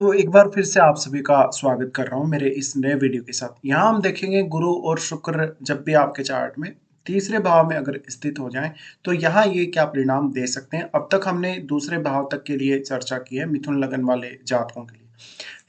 तो एक बार फिर से आप सभी का स्वागत कर रहा हूँ मेरे इस नए वीडियो के साथ। यहाँ हम देखेंगे गुरु और शुक्र जब भी आपके चार्ट में तीसरे भाव में अगर स्थित हो जाएं, तो यहाँ ये क्या परिणाम दे सकते हैं। अब तक हमने दूसरे भाव तक के लिए चर्चा की है, मिथुन लगन वाले जातकों के लिए।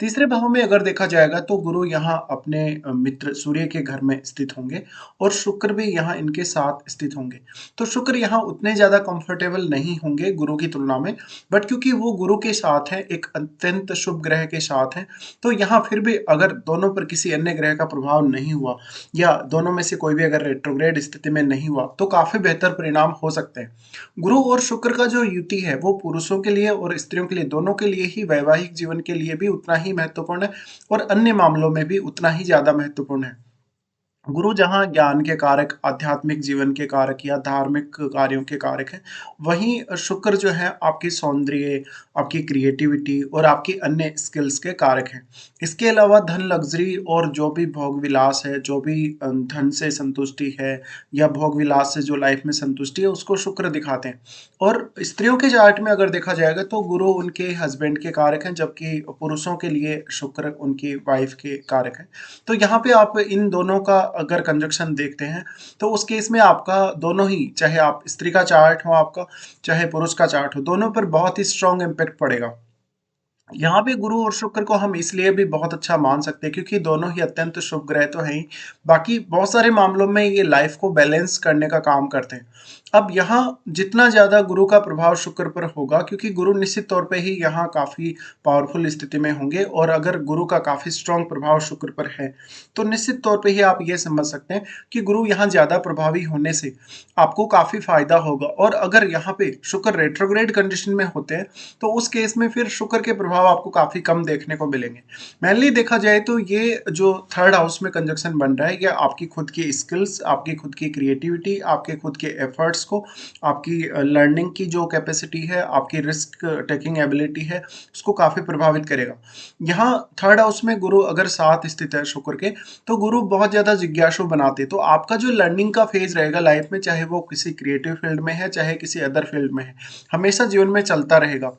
तीसरे भाव में अगर देखा जाएगा तो गुरु यहाँ अपने मित्र सूर्य के घर में स्थित होंगे और शुक्र भी यहाँ इनके साथ स्थित होंगे। तो शुक्र यहाँ उतने ज्यादा कंफर्टेबल नहीं होंगे गुरु की तुलना में, बट क्योंकि वो गुरु के साथ हैं, एक अत्यंत शुभ ग्रह के साथ हैं, तो यहाँ फिर भी अगर दोनों पर किसी अन्य ग्रह का प्रभाव नहीं हुआ या दोनों में से कोई भी अगर रेट्रोग्रेड स्थिति में नहीं हुआ तो काफी बेहतर परिणाम हो सकते हैं। गुरु और शुक्र का जो युति है वो पुरुषों के लिए और स्त्रियों के लिए, दोनों के लिए ही, वैवाहिक जीवन के लिए भी उतना ही महत्वपूर्ण है और अन्य मामलों में भी उतना ही ज्यादा महत्वपूर्ण है। गुरु जहाँ ज्ञान के कारक, आध्यात्मिक जीवन के कारक या धार्मिक कार्यों के कारक हैं, वहीं शुक्र जो है आपकी सौंदर्य, आपकी क्रिएटिविटी और आपकी अन्य स्किल्स के कारक हैं। इसके अलावा धन, लग्जरी और जो भी भोग विलास है, जो भी धन से संतुष्टि है या भोग विलास से जो लाइफ में संतुष्टि है, उसको शुक्र दिखाते हैं। और स्त्रियों के चार्ट में अगर देखा जाएगा तो गुरु उनके हस्बैंड के कारक हैं, जबकि पुरुषों के लिए शुक्र उनकी वाइफ के कारक हैं। तो यहाँ पे आप इन दोनों का अगर कंजक्शन देखते हैं तो उस केस में आपका दोनों ही, चाहे आप स्त्री का चार्ट हो आपका, चाहे पुरुष का चार्ट हो, दोनों पर बहुत ही स्ट्रॉन्ग इम्पैक्ट पड़ेगा। यहाँ पे गुरु और शुक्र को हम इसलिए भी बहुत अच्छा मान सकते हैं क्योंकि दोनों ही अत्यंत शुभ ग्रह तो हैं ही, बाकी बहुत सारे मामलों में ये लाइफ को बैलेंस करने का काम करते हैं। अब यहाँ जितना ज्यादा गुरु का प्रभाव शुक्र पर होगा, क्योंकि गुरु निश्चित तौर पे ही यहाँ काफी पावरफुल स्थिति में होंगे, और अगर गुरु का काफी स्ट्रांग प्रभाव शुक्र पर है तो निश्चित तौर पे ही आप ये समझ सकते हैं कि गुरु यहाँ ज्यादा प्रभावी होने से आपको काफी फायदा होगा। और अगर यहाँ पे शुक्र रेट्रोग्रेड कंडीशन में होते हैं तो उस केस में फिर शुक्र के प्रभाव आपको काफी कम देखने को मिलेंगे। मेनली देखा जाए तो ये जो थर्ड हाउस में कंजक्शन बन रहा है, ये आपकी खुद की स्किल्स, आपकी खुद की क्रिएटिविटी, आपके खुद के एफर्ट्स को, आपकी लर्निंग की जो कैपेसिटी है, आपकी रिस्क टेकिंग एबिलिटी है, उसको काफी प्रभावित करेगा। यहाँ थर्ड हाउस में गुरु अगर साथ स्थित है शुक्र के, तो गुरु बहुत ज्यादा जिज्ञासु बनाते, तो आपका जो लर्निंग का फेज रहेगा लाइफ में, चाहे वो किसी क्रिएटिव फील्ड में है चाहे किसी अदर फील्ड में है, हमेशा जीवन में चलता रहेगा।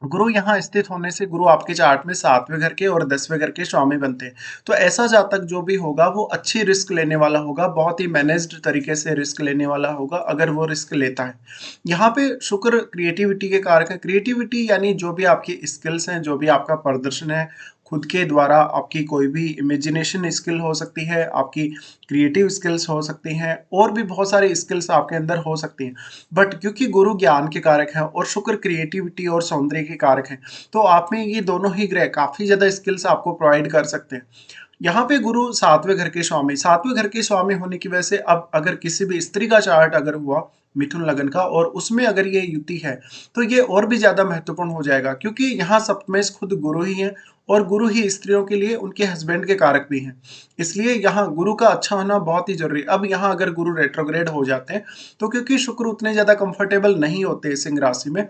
गुरु यहाँ स्थित होने से गुरु आपके चार्ट में 7वें घर के और 10वें घर के स्वामी बनते हैं। तो ऐसा जातक जो भी होगा वो अच्छी रिस्क लेने वाला होगा, बहुत ही मैनेज्ड तरीके से रिस्क लेने वाला होगा अगर वो रिस्क लेता है। यहाँ पे शुक्र क्रिएटिविटी के कारक है। क्रिएटिविटी यानी जो भी आपकी स्किल्स हैं, जो भी आपका प्रदर्शन है खुद के द्वारा, आपकी कोई भी इमेजिनेशन स्किल हो सकती है, आपकी क्रिएटिव स्किल्स हो सकती हैं, और भी बहुत सारी स्किल्स आपके अंदर हो सकती हैं। बट क्योंकि गुरु ज्ञान के कारक हैं और शुक्र क्रिएटिविटी और सौंदर्य के कारक हैं, तो आप में ये दोनों ही ग्रह काफी ज्यादा स्किल्स आपको प्रोवाइड कर सकते हैं। यहाँ पे गुरु 7वें घर के स्वामी होने की वजह से, अब अगर किसी भी स्त्री का चार्ट अगर हुआ मिथुन लगन का और उसमें अगर ये युति है, तो ये और भी ज्यादा महत्वपूर्ण हो जाएगा, क्योंकि यहाँ सप्तमेश खुद गुरु ही है और गुरु ही स्त्रियों के लिए उनके हस्बैंड के कारक भी हैं। इसलिए यहाँ गुरु का अच्छा होना बहुत ही जरूरी है। अब यहाँ अगर गुरु रेट्रोग्रेड हो जाते हैं, तो क्योंकि शुक्र उतने ज्यादा कंफर्टेबल नहीं होते सिंह राशि में,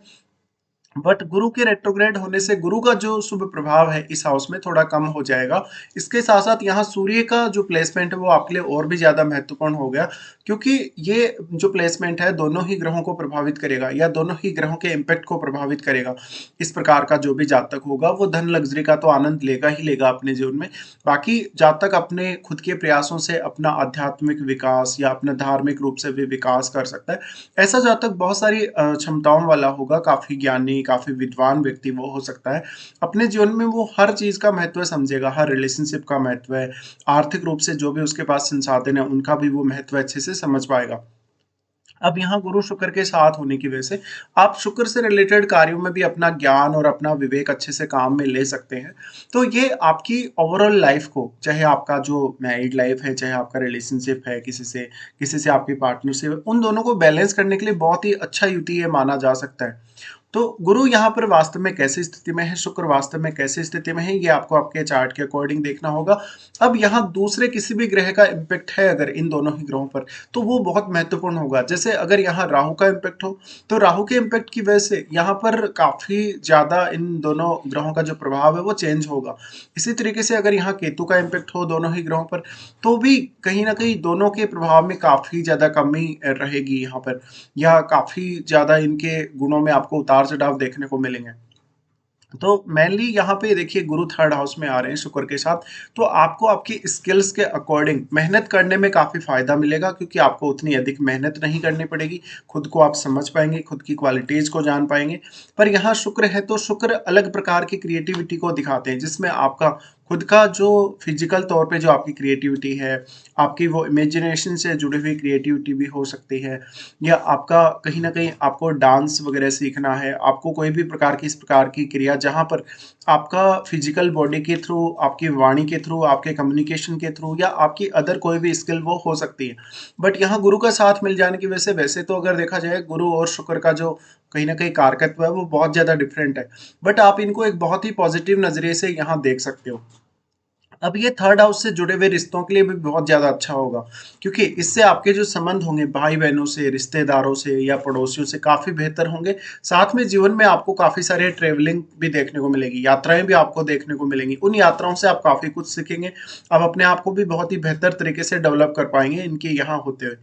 बट गुरु के रेट्रोग्रेड होने से गुरु का जो शुभ प्रभाव है इस हाउस में थोड़ा कम हो जाएगा। इसके साथ साथ यहाँ सूर्य का जो प्लेसमेंट है वो आपके लिए और भी ज्यादा महत्वपूर्ण हो गया, क्योंकि ये जो प्लेसमेंट है दोनों ही ग्रहों को प्रभावित करेगा या दोनों ही ग्रहों के इम्पैक्ट को प्रभावित करेगा। इस प्रकार का जो भी जातक होगा वो धन, लग्जरी का तो आनंद लेगा ही लेगा अपने जीवन में। बाकी जातक अपने खुद के प्रयासों से अपना आध्यात्मिक विकास या अपना धार्मिक रूप से भी विकास कर सकता है। ऐसा जातक बहुत सारी क्षमताओं वाला होगा, काफी ज्ञानी, काफी विद्वान व्यक्ति वो हो सकता है। अपने जीवन में वो हर चीज का महत्व समझेगा, हर रिलेशनशिप का महत्व है, आर्थिक रूप से जो भी उसके पास संसाधन है उनका भी वो महत्व अच्छे से समझ पाएगा। अब यहाँ गुरु शुक्र के साथ होने की वजह से आप शुक्र से रिलेटेड कार्यों में भी अपना ज्ञान और अपना विवेक अच्छे से काम में ले सकते हैं। तो ये आपकी ओवरऑल लाइफ को, चाहे आपका जो मैरिड लाइफ है, चाहे आपका रिलेशनशिप है किसी से आपकी पार्टनरशिप है, उन दोनों को बैलेंस करने के लिए बहुत ही अच्छा युति ये माना जा सकता है। तो गुरु यहाँ पर वास्तव में कैसी स्थिति में है, शुक्र वास्तव में कैसी स्थिति में है, ये आपको आपके चार्ट के अकॉर्डिंग देखना होगा। अब यहाँ दूसरे किसी भी ग्रह का इम्पैक्ट है अगर इन दोनों ही ग्रहों पर, तो वो बहुत महत्वपूर्ण होगा। जैसे अगर यहाँ राहु का इम्पैक्ट हो, तो राहु के इम्पैक्ट की वजह से यहाँ पर काफी ज्यादा इन दोनों ग्रहों का जो प्रभाव है वो चेंज होगा। इसी तरीके से अगर यहाँ केतु का इम्पैक्ट हो दोनों ही ग्रहों पर, तो भी कहीं ना कहीं दोनों के प्रभाव में काफी ज्यादा कमी रहेगी यहाँ पर, या काफी ज्यादा इनके गुणों में आपको उतार चढ़ाव देखने को मिलेंगे। तो मेनली यहाँ पे देखिए गुरु थर्ड हाउस में आ रहे हैं शुक्र के साथ, तो आपको आपकी स्किल्स के अकॉर्डिंग मेहनत करने में काफ़ी फ़ायदा मिलेगा, क्योंकि आपको उतनी अधिक मेहनत नहीं करनी पड़ेगी। खुद को आप समझ पाएँगे, खुद की क्वालिटीज़ को जान पाएँगे। पर यहाँ शुक्र है तो शुक्र अलग प्रकार की क्रिएटिविटी को दिखाते हैं, जिसमें आपका खुद का जो फिज़िकल तौर पे जो आपकी क्रिएटिविटी है, आपकी वो इमेजिनेशन से जुड़ी हुई क्रिएटिविटी भी हो सकती है, या आपका कहीं न कहीं आपको डांस वगैरह सीखना है, आपको कोई भी प्रकार की इस प्रकार की क्रिया जहाँ पर आपका फिज़िकल बॉडी के थ्रू, आपकी वाणी के थ्रू, आपके कम्युनिकेशन के थ्रू या आपकी अदर कोई भी स्किल वो हो सकती है। बट यहाँ गुरु का साथ मिल जाने की वजह से वैसे तो अगर देखा जाए गुरु और शुक्र का जो कहीं न कहीं कारकत्व है वो बहुत ज़्यादा डिफरेंट है। बट आप इनको एक बहुत ही पॉजिटिव नज़रिए से यहाँ देख सकते हो। अब ये थर्ड हाउस से जुड़े हुए रिश्तों के लिए भी बहुत ज़्यादा अच्छा होगा, क्योंकि इससे आपके जो संबंध होंगे भाई-बहनों से, रिश्तेदारों से या पड़ोसियों से काफ़ी बेहतर होंगे। साथ में जीवन में आपको काफ़ी सारे ट्रैवलिंग भी देखने को मिलेगी, यात्राएँ भी आपको देखने को मिलेंगी। उन यात्राओं से आप काफ़ी कुछ सीखेंगे। आप अपने आप को भी बहुत ही बेहतर तरीके से डेवलप कर पाएँगे इनके यहाँ होते हुए।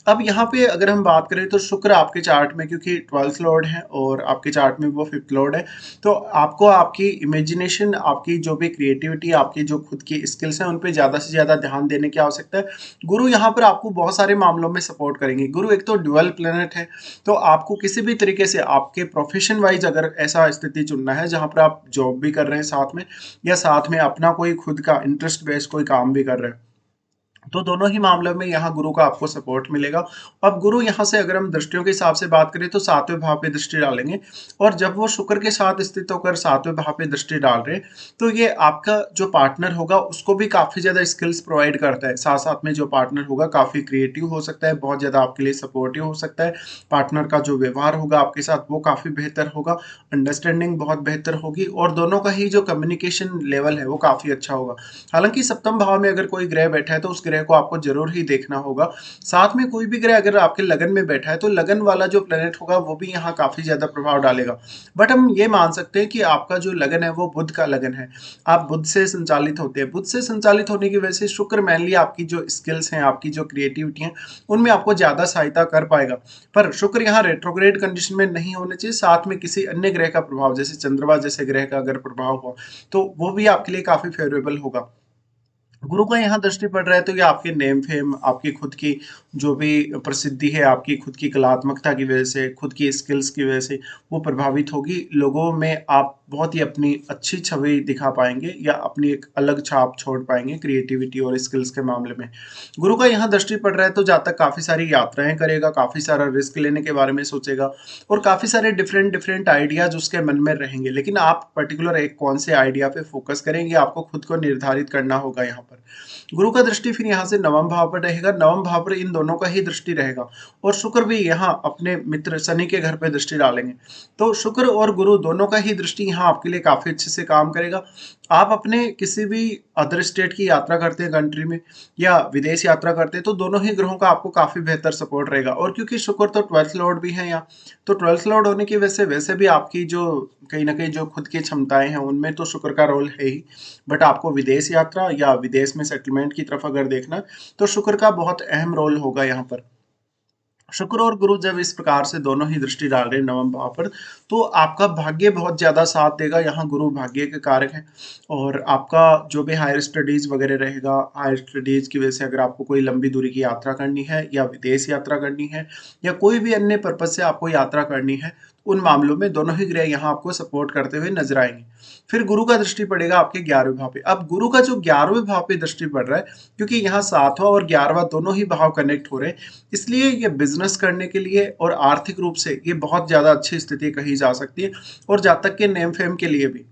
अब यहाँ पे अगर हम बात करें तो शुक्र आपके चार्ट में क्योंकि 12th लॉर्ड है और आपके चार्ट में वो 5th लॉर्ड है, तो आपको आपकी इमेजिनेशन, आपकी जो भी क्रिएटिविटी, आपकी जो खुद की स्किल्स हैं, उन पे ज़्यादा से ज़्यादा ध्यान देने की आवश्यकता है। गुरु यहाँ पर आपको बहुत सारे मामलों में सपोर्ट करेंगे। गुरु एक तो ड्यूअल प्लैनेट है, तो आपको किसी भी तरीके से आपके प्रोफेशन वाइज़ अगर ऐसा स्थिति चुनना है, जहाँ पर आप जॉब भी कर रहे हैं साथ में या साथ में अपना कोई खुद का इंटरेस्ट बेस्ड कोई काम भी कर रहे हैं, तो दोनों ही मामलों में यहाँ गुरु का आपको सपोर्ट मिलेगा। अब गुरु यहाँ से अगर हम दृष्टियों के हिसाब से बात करें तो 7वें भाव पे दृष्टि डालेंगे, और जब वो शुक्र के साथ स्थित होकर 7वें भाव पे दृष्टि डाल रहे हैं, तो ये आपका जो पार्टनर होगा उसको भी काफ़ी ज़्यादा स्किल्स प्रोवाइड करता है। साथ-साथ में जो पार्टनर होगा काफ़ी क्रिएटिव हो सकता है, बहुत ज़्यादा आपके लिए सपोर्टिव हो सकता है। पार्टनर का जो व्यवहार होगा आपके साथ वो काफ़ी बेहतर होगा, अंडरस्टैंडिंग बहुत बेहतर होगी और दोनों का ही जो कम्युनिकेशन लेवल है वो काफ़ी अच्छा होगा। हालाँकि सप्तम भाव में अगर कोई ग्रह बैठा है तो उस ग्रह को आपको ज़रूर ही देखना होगा। साथ में कोई भी ग्रह अगर आपके लगन में बैठा है तो लगन वाला जो प्लैनेट होगा वो भी यहाँ काफ़ी ज़्यादा प्रभाव डालेगा। बट हम ये मान सकते हैं कि आपका जो लगन है वो बुध का लगन है। आप बुध से संचालित होते हैं। बुध से संचालित होने की वजह से शुक्र मेनली आपकी जो स्किल्स हैं, आपकी जो क्रिएटिविटी है, उनमें आपको ज़्यादा सहायता कर पाएगा। पर शुक्र यहाँ रेट्रोग्रेड कंडीशन में नहीं होना चाहिए, साथ में किसी अन्य ग्रह का प्रभाव जैसे चंद्रमा जैसे ग्रह का अगर प्रभाव हुआ, तो वो भी आपके लिए काफ़ी फेवरेबल होगा। गुरु का यहाँ दृष्टि पड़ रहा है तो ये आपके नेम फेम, आपकी खुद की जो भी प्रसिद्धि है, आपकी खुद की कलात्मकता की वजह से, खुद की स्किल्स की वजह से वो प्रभावित होगी। लोगों में आप बहुत ही अपनी अच्छी छवि दिखा पाएँगे या अपनी एक अलग छाप छोड़ पाएँगे क्रिएटिविटी और स्किल्स के मामले में। गुरु का यहाँ दृष्टि पड़ रहा है तो जातक काफ़ी सारी यात्राएँ करेगा, काफ़ी सारा रिस्क लेने के बारे में सोचेगा और काफ़ी सारे डिफरेंट डिफरेंट आइडियाज़ उसके मन में रहेंगे। लेकिन आप पर्टिकुलर एक कौन से आइडिया पे फ़ोकस करेंगे, आपको खुद को निर्धारित करना होगा यहाँ पर। गुरु का दृष्टि फिर यहाँ से नवम भाव पर रहेगा, नवम भाव पर इन दोनों का ही दृष्टि रहेगा और शुक्र भी यहाँ अपने मित्र शनि के घर पे दृष्टि डालेंगे। तो शुक्र और गुरु दोनों का ही दृष्टि यहाँ आपके लिए काफ़ी अच्छे से काम करेगा। आप अपने किसी भी अदर स्टेट की यात्रा करते हैं कंट्री में या विदेश यात्रा करते हैं तो दोनों ही ग्रहों का आपको काफ़ी बेहतर सपोर्ट रहेगा, और क्योंकि शुक्र तो 12th लॉर्ड भी है यहाँ, तो 12th लॉर्ड होने की वजह से वैसे भी आपकी जो कहीं न कहीं जो खुद की क्षमताएँ हैं उनमें तो शुक्र का रोल है ही। बट आपको विदेश यात्रा या विदेश में सेटलमेंट की तरफ अगर देखना है, तो शुक्र का बहुत अहम रोल होगा यहाँ पर। शुक्र और गुरु जब इस प्रकार से दोनों ही दृष्टि डाल रहे हैं नवम भाव पर, तो आपका भाग्य बहुत ज़्यादा साथ देगा। यहाँ गुरु भाग्य के कारक हैं और आपका जो भी हायर स्टडीज़ वगैरह रहेगा, हायर स्टडीज़ की वजह से अगर आपको कोई लंबी दूरी की यात्रा करनी है या विदेश यात्रा करनी है या कोई भी अन्य पर्पज़ से आपको यात्रा करनी है, उन मामलों में दोनों ही ग्रह यहाँ आपको सपोर्ट करते हुए नज़र आएँगे। फिर गुरु का दृष्टि पड़ेगा आपके 11वें भाव पे। अब गुरु का जो 11वें भाव पे दृष्टि पड़ रहा है, क्योंकि यहाँ 7वाँ और 11वाँ दोनों ही भाव कनेक्ट हो रहे हैं, इसलिए ये बिज़नेस करने के लिए और आर्थिक रूप से ये बहुत ज़्यादा अच्छी स्थिति कही जा सकती है और जातक के नेम फेम के लिए भी।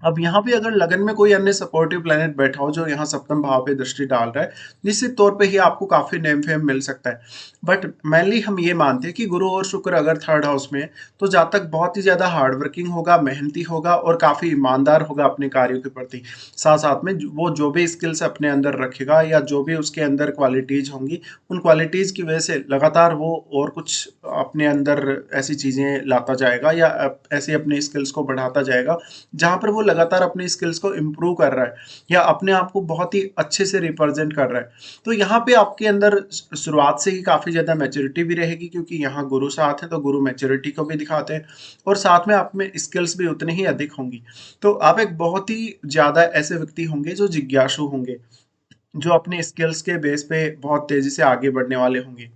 अब यहाँ पे अगर लगन में कोई अन्य सपोर्टिव प्लैनेट बैठा हो जो यहाँ सप्तम भाव पे दृष्टि डाल रहा है, निश्चित तौर पे ही आपको काफ़ी नेम फेम मिल सकता है। बट मेनली हम ये मानते हैं कि गुरु और शुक्र अगर थर्ड हाउस में है, तो जातक बहुत ही ज़्यादा हार्ड वर्किंग होगा, मेहनती होगा और काफ़ी ईमानदार होगा अपने कार्यों के प्रति। साथ-साथ में वो जो भी स्किल्स अपने अंदर रखेगा या जो भी उसके अंदर क्वालिटीज़ होंगी, उन क्वालिटीज़ की वजह से लगातार वो और कुछ अपने अंदर ऐसी चीज़ें लाता जाएगा या ऐसी अपनी स्किल्स को बढ़ाता जाएगा, जहाँ पर वो लगातार अपनी स्किल्स को इम्प्रूव कर रहा है या अपने आप को बहुत ही अच्छे से रिप्रेजेंट कर रहा है, तो यहाँ पे आपके अंदर शुरुआत से ही काफ़ी ज़्यादा मैच्योरिटी भी रहेगी, क्योंकि यहाँ गुरु साथ है तो गुरु मैच्योरिटी को भी दिखाते हैं और साथ में आप में स्किल्स भी उतनी ही अधिक होंगी। तो आप एक बहुत ही ज़्यादा ऐसे व्यक्ति होंगे जो जिज्ञासु होंगे, जो अपने स्किल्स के बेस पे बहुत तेज़ी से आगे बढ़ने वाले होंगे।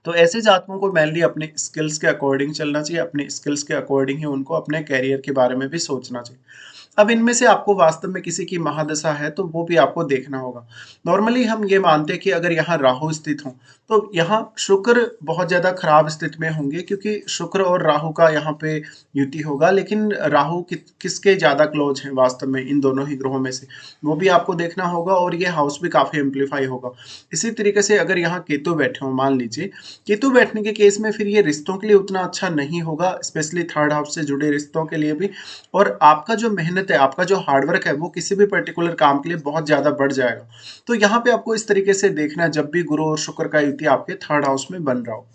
तो ऐसे जातकों को मेनली अपने स्किल्स के अकॉर्डिंग चलना चाहिए, अपने स्किल्स के अकॉर्डिंग ही उनको अपने करियर के बारे में भी सोचना चाहिए। अब इनमें से आपको वास्तव में किसी की महादशा है तो वो भी आपको देखना होगा। नॉर्मली हम ये मानते हैं कि अगर यहाँ राहु स्थित हो तो यहाँ शुक्र बहुत ज़्यादा खराब स्थिति में होंगे, क्योंकि शुक्र और राहु का यहाँ पे युति होगा, लेकिन राहु किसके ज़्यादा क्लोज हैं वास्तव में इन दोनों ही ग्रहों में से, वो भी आपको देखना होगा और ये हाउस भी काफ़ी एम्प्लीफाई होगा। इसी तरीके से अगर यहाँ केतु बैठे हो, मान लीजिए केतु बैठने के केस में फिर ये रिश्तों के लिए उतना अच्छा नहीं होगा, स्पेशली थर्ड हाउस से जुड़े रिश्तों के लिए भी। और आपका जो मेहनत है, आपका जो हार्डवर्क है, वो किसी भी पर्टिकुलर काम के लिए बहुत ज़्यादा बढ़ जाएगा। तो यहाँ पे आपको इस तरीके से देखना है जब भी गुरु और शुक्र का युति आपके थर्ड हाउस में बन रहा हो।